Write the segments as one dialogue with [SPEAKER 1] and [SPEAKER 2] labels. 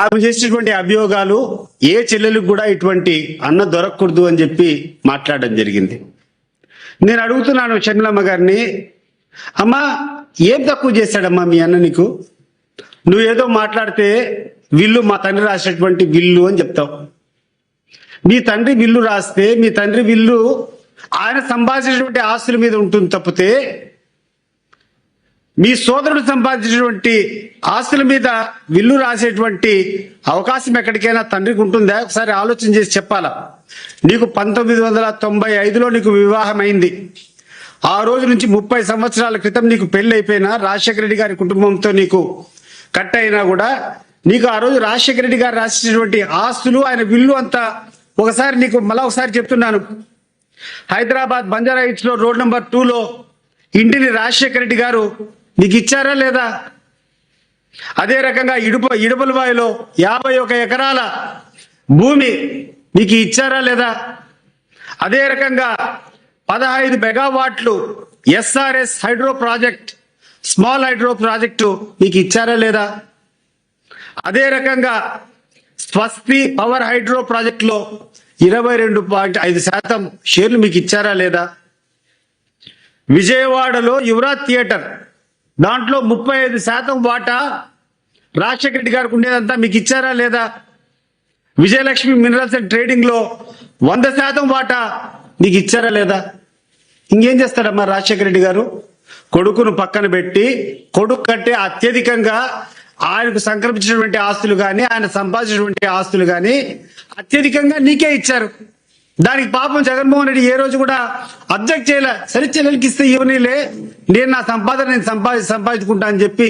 [SPEAKER 1] ఆమె చేసినటువంటి అభియోగాలు ఏ చెల్లెలకు కూడా ఇటువంటి అన్న దొరకకూడదు అని చెప్పి మాట్లాడడం జరిగింది. నేను అడుగుతున్నాను షర్మిలమ్మ గారిని, అమ్మా ఏం తక్కువ చేశాడమ్మా మీ అన్న నీకు? నువ్వేదో మాట్లాడితే విల్లు మా తండ్రి రాసినటువంటి విల్లు అని చెప్తావు. మీ తండ్రి విల్లు రాస్తే మీ తండ్రి విల్లు ఆయన సంపాదించినటువంటి ఆస్తుల మీద ఉంటుంది తప్పితే మీ సోదరుడు సంపాదించినటువంటి ఆస్తుల మీద విల్లు రాసేటువంటి అవకాశం ఎక్కడికైనా తండ్రికి ఉంటుందా? ఒకసారి ఆలోచన చేసి చెప్పాలా. నీకు 1995లో నీకు వివాహం అయింది. ఆ రోజు నుంచి 30 సంవత్సరాల క్రితం నీకు పెళ్లి అయిపోయినా, రాజశేఖర రెడ్డి గారి కుటుంబంతో నీకు కట్ అయినా కూడా నీకు ఆ రోజు రాజశేఖర రెడ్డి గారు రాసినటువంటి ఆస్తులు ఆయన విల్లు అంతా ఒకసారి నీకు మళ్ళా ఒకసారి చెప్తున్నాను. హైదరాబాద్ బంజారా హిల్స్ లో రోడ్ నెంబర్ 2లో ఇంటిని రాజశేఖర రెడ్డి గారు నీకు ఇచ్చారా లేదా? అదే రకంగా ఇడుపలవాయిలో 51 ఎకరాల భూమి నీకు ఇచ్చారా లేదా? అదే రకంగా 15 మెగావాట్లు SRS hydro project, small hydro project నీకు ఇచ్చారా లేదా? అదే రకంగా స్వస్తి పవర్ హైడ్రో ప్రాజెక్టులో 22.5% షేర్లు మీకు ఇచ్చారా లేదా? విజయవాడలో యువరాజ్ థియేటర్ దాంట్లో 35% వాటా రాజశేఖర రెడ్డి గారికి ఉండేదంతా మీకు ఇచ్చారా లేదా? విజయలక్ష్మి మినరల్స్ అండ్ ట్రేడింగ్ లో 100% వాటా మీకు ఇచ్చారా లేదా? ఇంకేం చేస్తాడమ్మా రాజశేఖర రెడ్డి గారు? కొడుకును పక్కన పెట్టి కొడుకు కంటే అత్యధికంగా ఆయనకు సంక్రమించినటువంటి ఆస్తులు కానీ ఆయన సంపాదించినటువంటి ఆస్తులు కానీ అత్యధికంగా నీకే ఇచ్చారు. దానికి పాపం జగన్మోహన్ రెడ్డి ఏ రోజు కూడా అబ్జెక్ట్ చేయలే. సరే చెల్లెలకి ఇస్తే ఇవన్నీలే, నేను నా సంపాదన నేను సంపాదించుకుంటా అని చెప్పి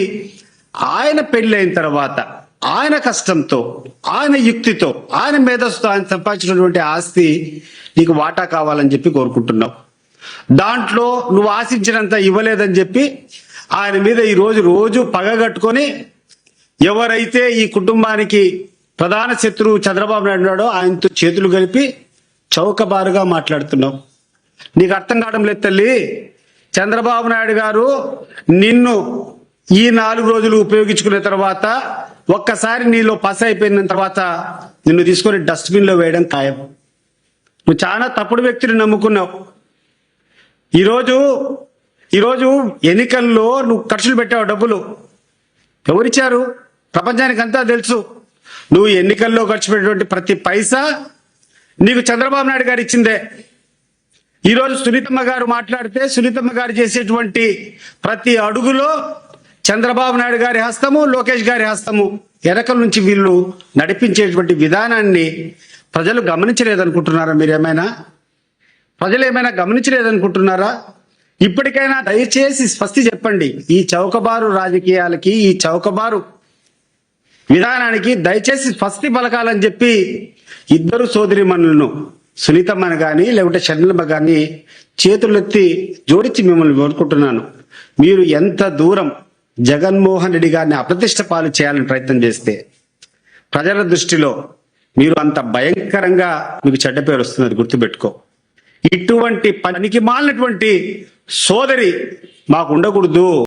[SPEAKER 1] ఆయన పెళ్లి అయిన తర్వాత ఆయన కష్టంతో ఆయన యుక్తితో ఆయన మేధస్సుతో ఆయన సంపాదించినటువంటి ఆస్తి నీకు వాటా కావాలని చెప్పి కోరుకుంటున్నావు. దాంట్లో నువ్వు ఆశించినంత ఇవ్వలేదని చెప్పి ఆయన మీద ఈ రోజు పగగట్టుకొని ఎవరైతే ఈ కుటుంబానికి ప్రధాన శత్రువు చంద్రబాబు నాయుడు ఉన్నాడో ఆయనతో చేతులు కలిపి చౌకబారుగా మాట్లాడుతున్నావు. నీకు అర్థం కావడం లేదు తల్లి. చంద్రబాబు నాయుడు గారు నిన్ను ఈ 4 రోజులు ఉపయోగించుకున్న తర్వాత ఒక్కసారి నీలో పస అయిపోయిన తర్వాత నిన్ను తీసుకొని డస్ట్బిన్ లో వేయడం ఖాయం. నువ్వు చాలా తప్పుడు వ్యక్తిని నమ్ముకున్నావు. ఈరోజు ఎన్నికల్లో నువ్వు ఖర్చులు పెట్టావు. డబ్బులు ఎవరిచ్చారు? ప్రపంచానికి అంతా తెలుసు. నువ్వు ఎన్నికల్లో ఖర్చు పెట్టినటువంటి ప్రతి పైసా నీకు చంద్రబాబు నాయుడు గారు ఇచ్చిందే. ఈరోజు సునీతమ్మ గారు మాట్లాడితే సునీతమ్మ గారు చేసేటువంటి ప్రతి అడుగులో చంద్రబాబు నాయుడు గారి హస్తము, లోకేష్ గారి హస్తము వెనకల నుంచి వీళ్ళు నడిపించేటువంటి విధానాన్ని ప్రజలు గమనించలేదనుకుంటున్నారా? ప్రజలు ఏమైనా గమనించలేదనుకుంటున్నారా? ఇప్పటికైనా దయచేసి స్పష్టి చెప్పండి. ఈ చౌకబారు రాజకీయాలకి, ఈ చౌకబారు విధానానికి దయచేసి స్పష్టి పలకాలని చెప్పి ఇద్దరు సోదరిమణులను సునీతమ్మని కానీ లేకుంటే షర్మిలమ్మ గాని చేతులెత్తి జోడించి మిమ్మల్ని కోరుకుంటున్నాను. మీరు ఎంత దూరం జగన్మోహన్ రెడ్డి గారిని అప్రతిష్ట పాలు చేయాలని ప్రయత్నం చేస్తే ప్రజల దృష్టిలో మీరు అంత భయంకరంగా మీకు చెడ్డ పేరు వస్తున్నది గుర్తుపెట్టుకో. ఇటువంటి పనికి మాలినటువంటి సోదరి మాకు ఉండకూడదు.